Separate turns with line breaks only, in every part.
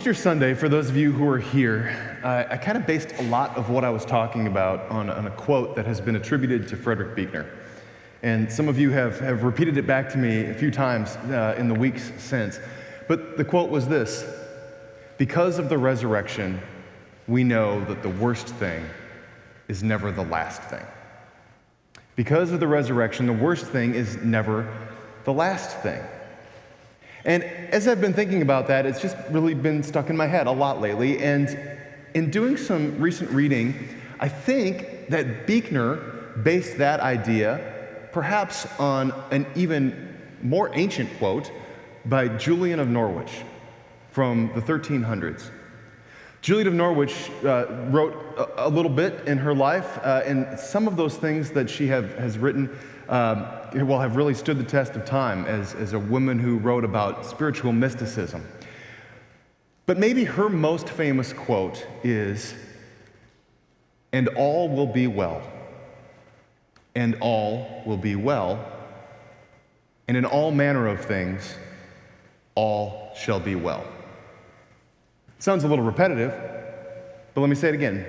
Easter Sunday, for those of you who are here, I kind of based a lot of what I was talking about on a quote that has been attributed to Frederick Buechner. And some of you have repeated it back to me a few times in the weeks since. But the quote was this: "Because of the resurrection, we know that the worst thing is never the last thing." Because of the resurrection, the worst thing is never the last thing. And as I've been thinking about that, it's just really been stuck in my head a lot lately. And in doing some recent reading, I think that Buechner based that idea perhaps on an even more ancient quote by Julian of Norwich from the 1300s. Julian of Norwich wrote a little bit in her life, and some of those things that she has written have really stood the test of time as a woman who wrote about spiritual mysticism. But maybe her most famous quote is, "And all will be well, and all will be well, and in all manner of things, all shall be well." It sounds a little repetitive, but let me say it again.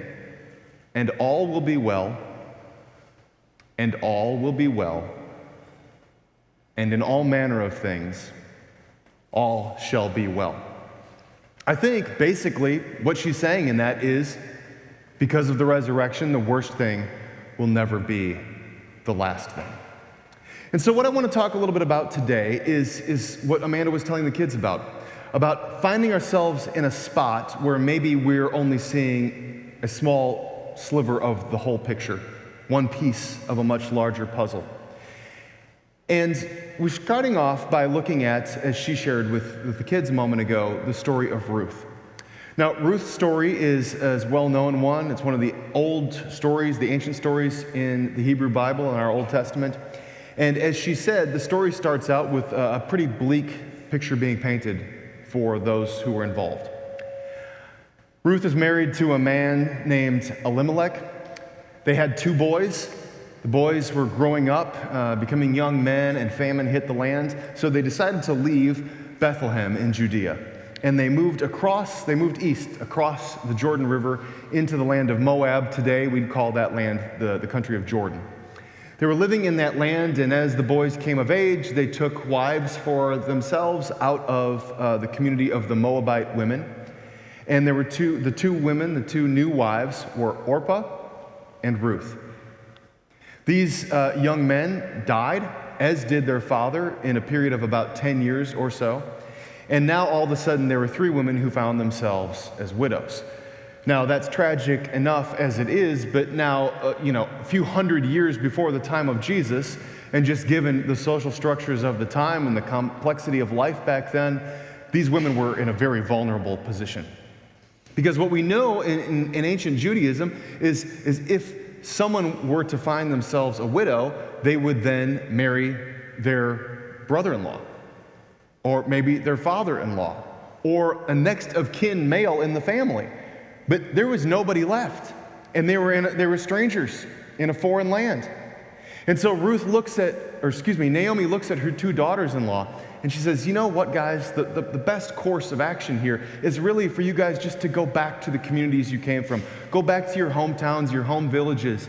"And all will be well, and all will be well, and in all manner of things, all shall be well." I think basically what she's saying in that is, because of the resurrection, the worst thing will never be the last thing. And so what I want to talk a little bit about today is what Amanda was telling the kids about finding ourselves in a spot where maybe we're only seeing a small sliver of the whole picture, one piece of a much larger puzzle. And we're starting off by looking at, as she shared with the kids a moment ago, the story of Ruth. Now, Ruth's story is a well-known one. It's one of the old stories, the ancient stories in the Hebrew Bible, in our Old Testament. And as she said, the story starts out with a pretty bleak picture being painted for those who were involved. Ruth is married to a man named Elimelech. They had 2 boys. The boys were growing up, becoming young men, and famine hit the land, so they decided to leave Bethlehem in Judea. And they moved east across the Jordan River into the land of Moab. Today, we'd call that land the country of Jordan. They were living in that land, and as the boys came of age, they took wives for themselves out of the community of the Moabite women. And there were the two new wives were Orpah and Ruth. These young men died, as did their father, in a period of about 10 years or so. And now all of a sudden there were 3 women who found themselves as widows. Now that's tragic enough as it is, but now, a few hundred years before the time of Jesus, and just given the social structures of the time and the complexity of life back then, these women were in a very vulnerable position. Because what we know in ancient Judaism is if someone were to find themselves a widow, they would then marry their brother-in-law, or maybe their father-in-law, or a next of kin male in the family. But there was nobody left, and they were strangers in a foreign land. And so Naomi looks at her 2 daughters-in-law, and she says, "You know what, guys? The best course of action here is really for you guys just to go back to the communities you came from. Go back to your hometowns, your home villages.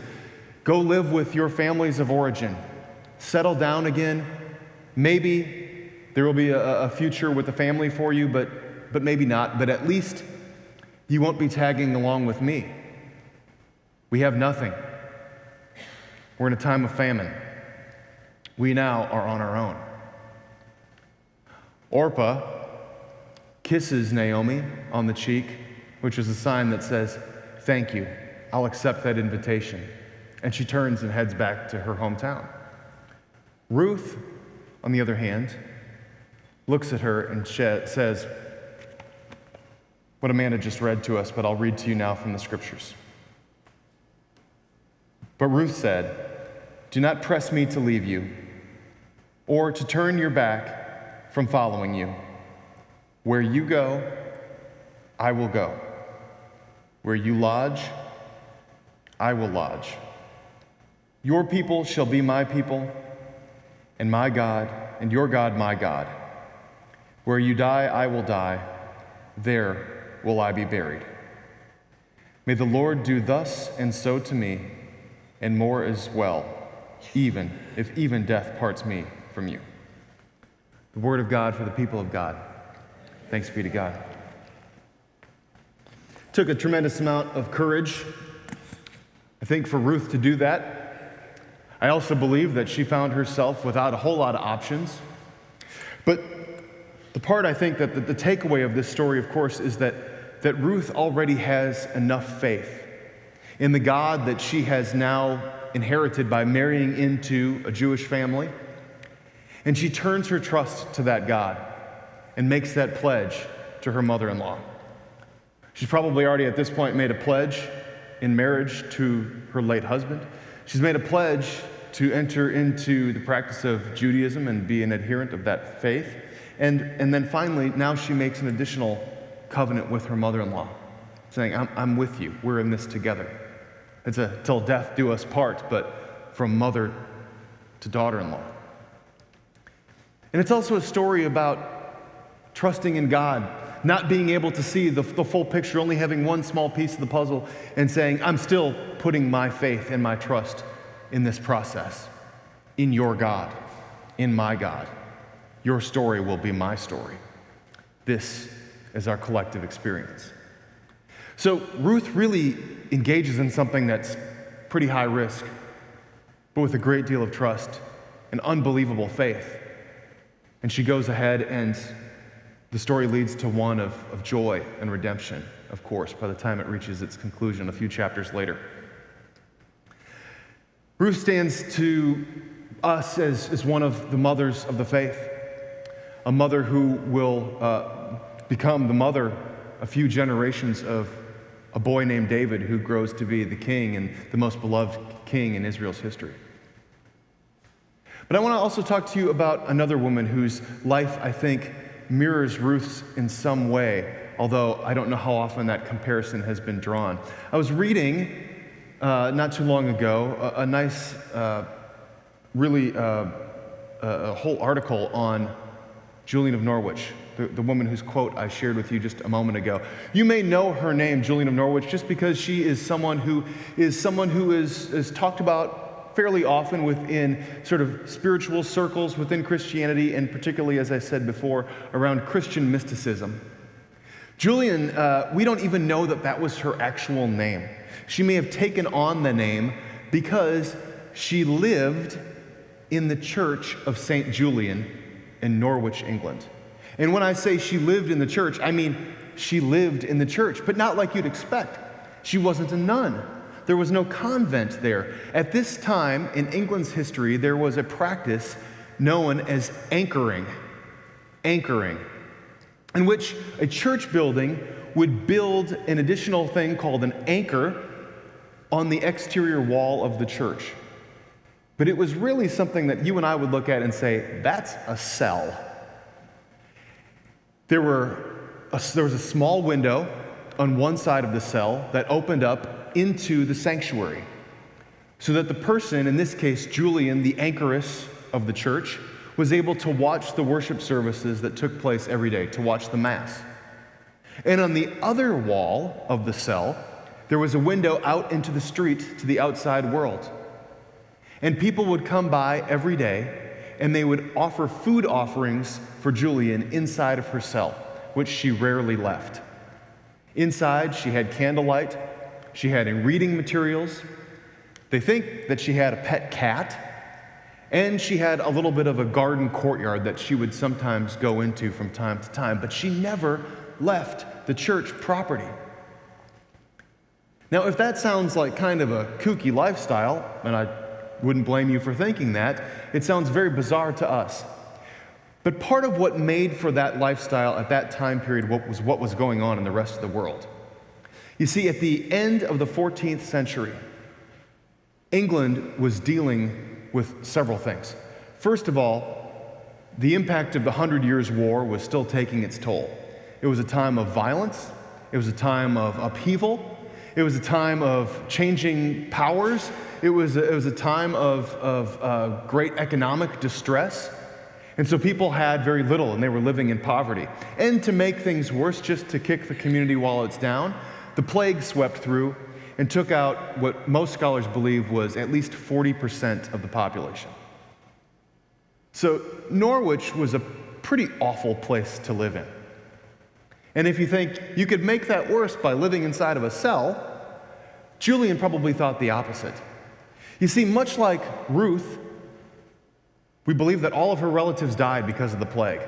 Go live with your families of origin. Settle down again. Maybe there will be a future with a family for you, but maybe not. But at least you won't be tagging along with me. We have nothing. We're in a time of famine. We now are on our own." Orpah kisses Naomi on the cheek, which is a sign that says, "Thank you, I'll accept that invitation." And she turns and heads back to her hometown. Ruth, on the other hand, looks at her and says what Amanda just read to us, but I'll read to you now from the scriptures. "But Ruth said, 'Do not press me to leave you, or to turn your back from following you. Where you go, I will go. Where you lodge, I will lodge. Your people shall be my people, and my God, and your God my God. Where you die, I will die. There will I be buried. May the Lord do thus and so to me, and more as well, even if even death parts me from you. The word of God for the people of God. Thanks be to God. Took a tremendous amount of courage, I think, for Ruth to do that. I also believe that she found herself without a whole lot of options. But the part I think that the takeaway of this story, of course, is that Ruth already has enough faith in the God that she has now inherited by marrying into a Jewish family. And she turns her trust to that God and makes that pledge to her mother-in-law. She's probably already at this point made a pledge in marriage to her late husband. She's made a pledge to enter into the practice of Judaism and be an adherent of that faith. And then finally, now she makes an additional covenant with her mother-in-law, saying, I'm with you. We're in this together. It's a till death do us part, but from mother to daughter-in-law. And it's also a story about trusting in God, not being able to see the full picture, only having one small piece of the puzzle, and saying, I'm still putting my faith and my trust in this process, in your God, in my God. Your story will be my story. This is our collective experience. So Ruth really engages in something that's pretty high risk, but with a great deal of trust and unbelievable faith. And she goes ahead, and the story leads to one of joy and redemption, of course, by the time it reaches its conclusion a few chapters later. Ruth stands to us as one of the mothers of the faith, a mother who will become the mother a few generations of a boy named David who grows to be the king and the most beloved king in Israel's history. But I want to also talk to you about another woman whose life, I think, mirrors Ruth's in some way, although I don't know how often that comparison has been drawn. I was reading not too long ago a nice, really a whole article on Julian of Norwich, the woman whose quote I shared with you just a moment ago. You may know her name, Julian of Norwich, just because she is someone who is talked about fairly often within sort of spiritual circles within Christianity, and particularly, as I said before, around Christian mysticism. Julian, we don't even know that was her actual name. She may have taken on the name because she lived in the church of St. Julian in Norwich, England. And when I say she lived in the church, I mean she lived in the church, but not like you'd expect. She wasn't a nun. There was no convent there. At this time in England's history, there was a practice known as anchoring, in which a church building would build an additional thing called an anchor on the exterior wall of the church. But it was really something that you and I would look at and say, that's a cell. There was a small window on one side of the cell that opened up into the sanctuary, so that the person, in this case Julian, the anchoress of the church, was able to watch the worship services that took place every day, to watch the Mass. And on the other wall of the cell, there was a window out into the street to the outside world. And people would come by every day, and they would offer food offerings for Julian inside of her cell, which she rarely left. Inside, she had candlelight, she had reading materials. They think that she had a pet cat, and she had a little bit of a garden courtyard that she would sometimes go into from time to time, but she never left the church property. Now, if that sounds like kind of a kooky lifestyle, and I wouldn't blame you for thinking that, it sounds very bizarre to us. But part of what made for that lifestyle at that time period what was going on in the rest of the world. You see, at the end of the 14th century, England was dealing with several things. First of all, the impact of the 100 Years' War was still taking its toll. It was a time of violence. It was a time of upheaval. It was a time of changing powers. It was a time of great economic distress. And so people had very little, and they were living in poverty. And to make things worse, just to kick the community wallets down, the plague swept through and took out what most scholars believe was at least 40% of the population. So Norwich was a pretty awful place to live in. And if you think you could make that worse by living inside of a cell, Julian probably thought the opposite. You see, much like Ruth, we believe that all of her relatives died because of the plague.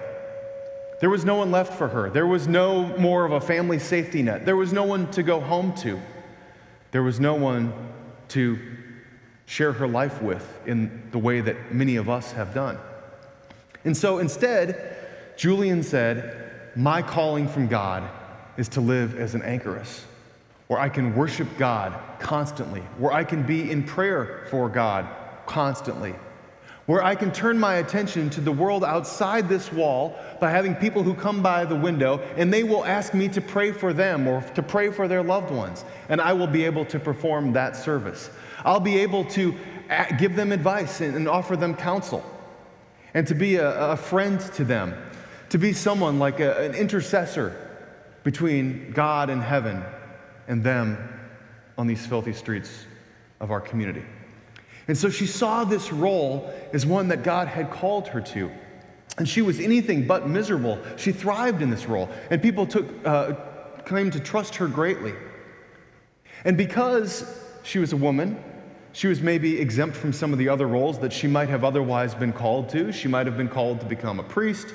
There was no one left for her. There was no more of a family safety net. There was no one to go home to. There was no one to share her life with in the way that many of us have done. And so instead, Julian said, my calling from God is to live as an anchoress, where I can worship God constantly, where I can be in prayer for God constantly, where I can turn my attention to the world outside this wall by having people who come by the window and they will ask me to pray for them or to pray for their loved ones, and I will be able to perform that service. I'll be able to give them advice and offer them counsel, and to be a friend to them, to be someone like an intercessor between God and heaven and them on these filthy streets of our community. And so she saw this role as one that God had called her to. And she was anything but miserable. She thrived in this role. And people claimed to trust her greatly. And because she was a woman, she was maybe exempt from some of the other roles that she might have otherwise been called to. She might have been called to become a priest.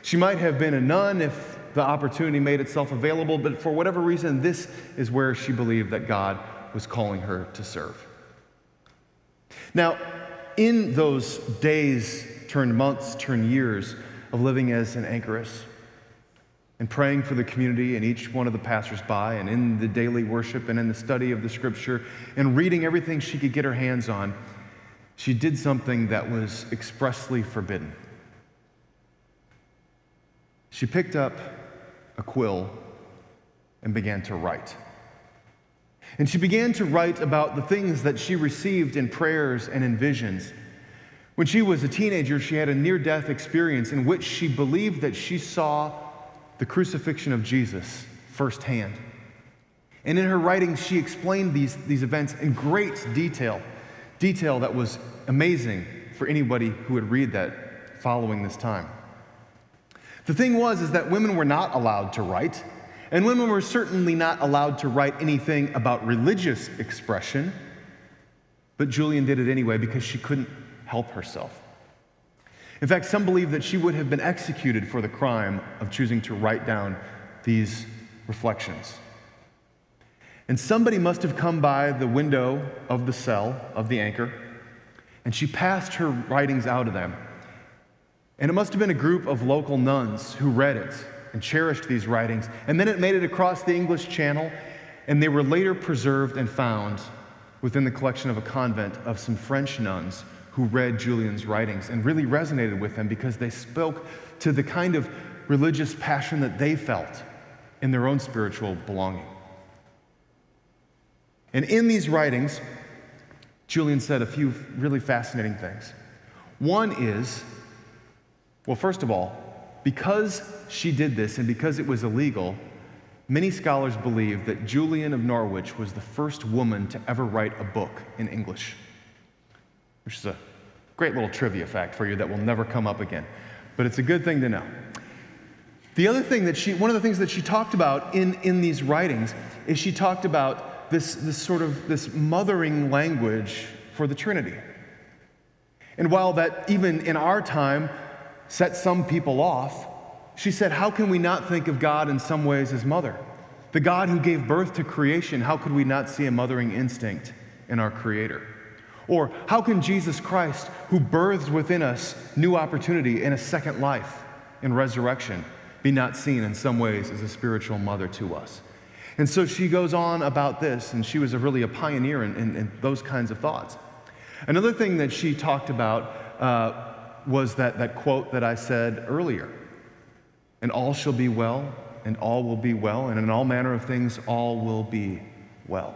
She might have been a nun if the opportunity made itself available. But for whatever reason, this is where she believed that God was calling her to serve. Now, in those days, turned months, turned years of living as an anchoress and praying for the community and each one of the passersby and in the daily worship and in the study of the scripture and reading everything she could get her hands on, she did something that was expressly forbidden. She picked up a quill and began to write. And she began to write about the things that she received in prayers and in visions. When she was a teenager, she had a near-death experience in which she believed that she saw the crucifixion of Jesus firsthand. And in her writings, she explained these events in great detail that was amazing for anybody who would read that following this time. The thing is that women were not allowed to write, and women were certainly not allowed to write anything about religious expression, but Julian did it anyway because she couldn't help herself. In fact, some believe that she would have been executed for the crime of choosing to write down these reflections. And somebody must have come by the window of the cell of the anchor, and she passed her writings out of them. And it must have been a group of local nuns who read it and cherished these writings. And then it made it across the English Channel, and they were later preserved and found within the collection of a convent of some French nuns who read Julian's writings and really resonated with them because they spoke to the kind of religious passion that they felt in their own spiritual belonging. And in these writings, Julian said a few really fascinating things. One is, well, first of all, because she did this and because it was illegal, many scholars believe that Julian of Norwich was the first woman to ever write a book in English, which is a great little trivia fact for you that will never come up again, but it's a good thing to know. The other thing that one of the things that she talked about in these writings is she talked about this mothering language for the Trinity. And while that even in our time set some people off, she said, how can we not think of God in some ways as mother? The God who gave birth to creation, how could we not see a mothering instinct in our Creator? Or how can Jesus Christ, who birthed within us new opportunity in a second life in resurrection, be not seen in some ways as a spiritual mother to us? And so she goes on about this, and she was really a pioneer in those kinds of thoughts. Another thing that she talked about was that quote that I said earlier, and all shall be well, and all will be well, and in all manner of things all will be well.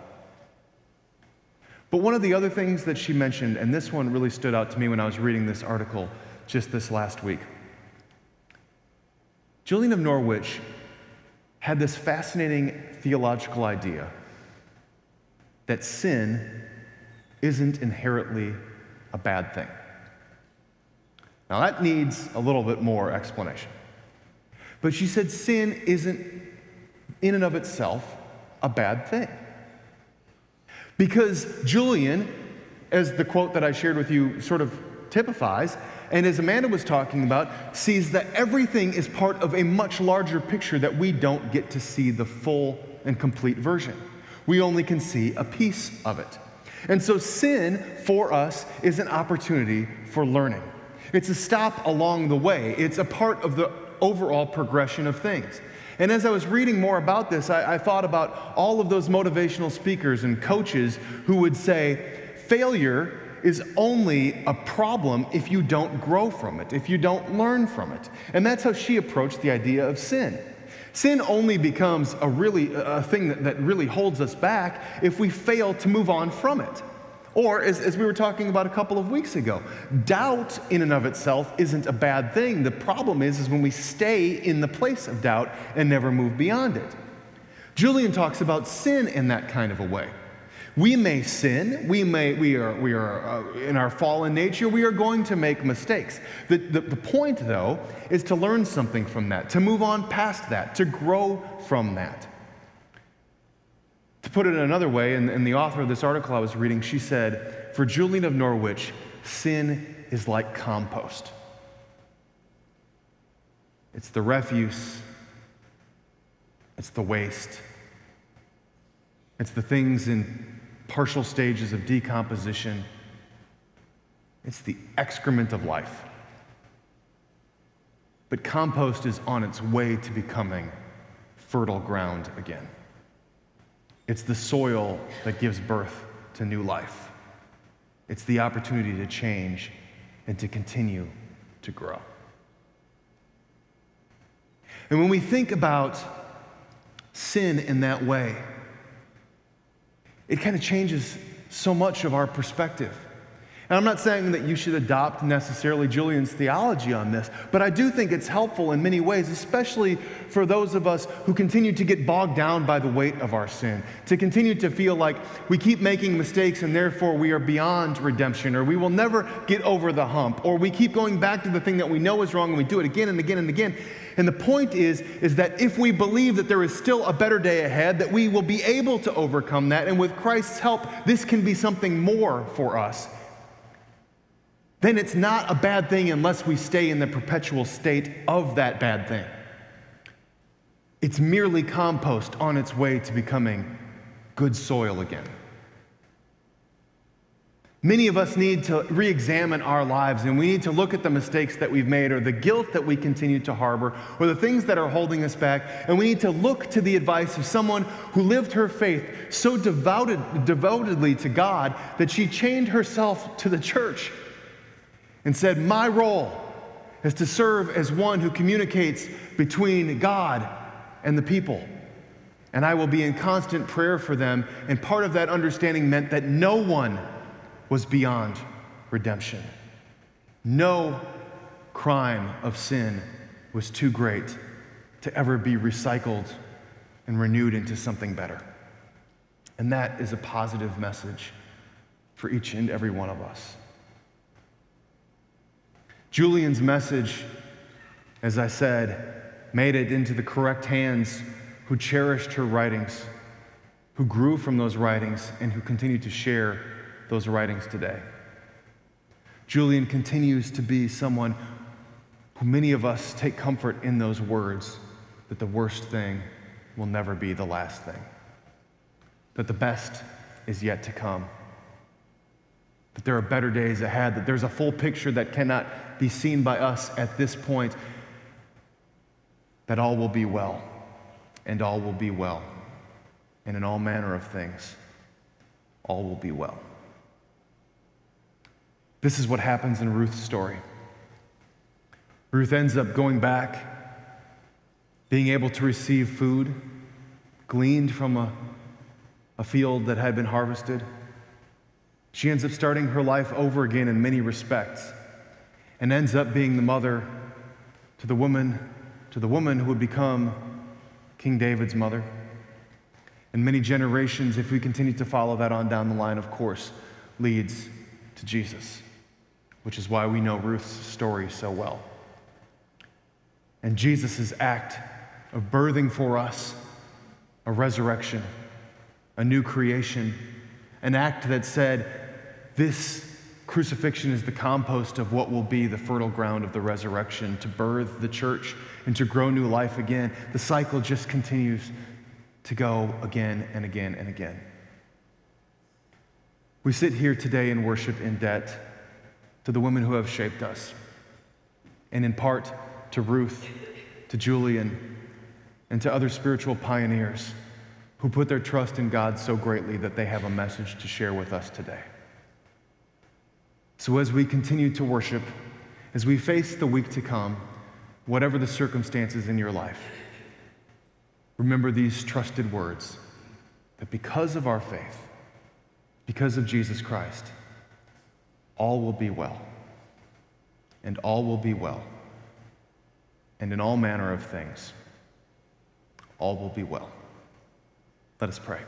But one of the other things that she mentioned, and this one really stood out to me when I was reading this article just this last week, Julian of Norwich had this fascinating theological idea that sin isn't inherently a bad thing. Now that needs a little bit more explanation. But she said sin isn't in and of itself a bad thing. Because Julian, as the quote that I shared with you sort of typifies, and as Amanda was talking about, sees that everything is part of a much larger picture that we don't get to see the full and complete version. We only can see a piece of it. And so sin for us is an opportunity for learning. It's a stop along the way. It's a part of the overall progression of things. And as I was reading more about this, I thought about all of those motivational speakers and coaches who would say, failure is only a problem if you don't grow from it, if you don't learn from it. And that's how she approached the idea of sin. Sin only becomes a thing that really holds us back if we fail to move on from it. Or, as we were talking about a couple of weeks ago, doubt in and of itself isn't a bad thing. The problem is when we stay in the place of doubt and never move beyond it. Julian talks about sin in that kind of a way. We may sin, we are in our fallen nature, we are going to make mistakes. The point, though, is to learn something from that, to move on past that, to grow from that. To put it in another way, and the author of this article I was reading, she said, for Julian of Norwich, sin is like compost. It's the refuse, it's the waste, it's the things in partial stages of decomposition. It's the excrement of life. But compost is on its way to becoming fertile ground again. It's the soil that gives birth to new life. It's the opportunity to change and to continue to grow. And when we think about sin in that way, it kind of changes so much of our perspective. And I'm not saying that you should adopt necessarily Julian's theology on this, but I do think it's helpful in many ways, especially for those of us who continue to get bogged down by the weight of our sin, to continue to feel like we keep making mistakes and therefore we are beyond redemption, or we will never get over the hump, or we keep going back to the thing that we know is wrong and we do it again and again and again. And the point is that if we believe that there is still a better day ahead, that we will be able to overcome that, and with Christ's help, this can be something more for us, then it's not a bad thing unless we stay in the perpetual state of that bad thing. It's merely compost on its way to becoming good soil again. Many of us need to re-examine our lives, and we need to look at the mistakes that we've made, or the guilt that we continue to harbor, or the things that are holding us back, and we need to look to the advice of someone who lived her faith so devotedly to God that she chained herself to the church and said, my role is to serve as one who communicates between God and the people, and I will be in constant prayer for them. And part of that understanding meant that no one was beyond redemption. No crime of sin was too great to ever be recycled and renewed into something better. And that is a positive message for each and every one of us. Julian's message, as I said, made it into the correct hands who cherished her writings, who grew from those writings, and who continue to share those writings today. Julian continues to be someone who many of us take comfort in those words, that the worst thing will never be the last thing, that the best is yet to come, that there are better days ahead, that there's a full picture that cannot be seen by us at this point, that all will be well, and all will be well, and in all manner of things, all will be well. This is what happens in Ruth's story. Ruth ends up going back, being able to receive food gleaned from a field that had been harvested. She ends up starting her life over again in many respects, and ends up being the mother to the woman to the woman who would become King David's mother. And many generations, if we continue to follow that on down the line, of course, leads to Jesus, which is why we know Ruth's story so well. And Jesus' act of birthing for us a resurrection, a new creation, an act that said, this crucifixion is the compost of what will be the fertile ground of the resurrection to birth the church and to grow new life again. The cycle just continues to go again and again and again. We sit here today and worship in debt to the women who have shaped us, and in part to Ruth, to Julian, and to other spiritual pioneers who put their trust in God so greatly that they have a message to share with us today. So as we continue to worship, as we face the week to come, whatever the circumstances in your life, remember these trusted words, that because of our faith, because of Jesus Christ, all will be well, and all will be well, and in all manner of things, all will be well. Let us pray.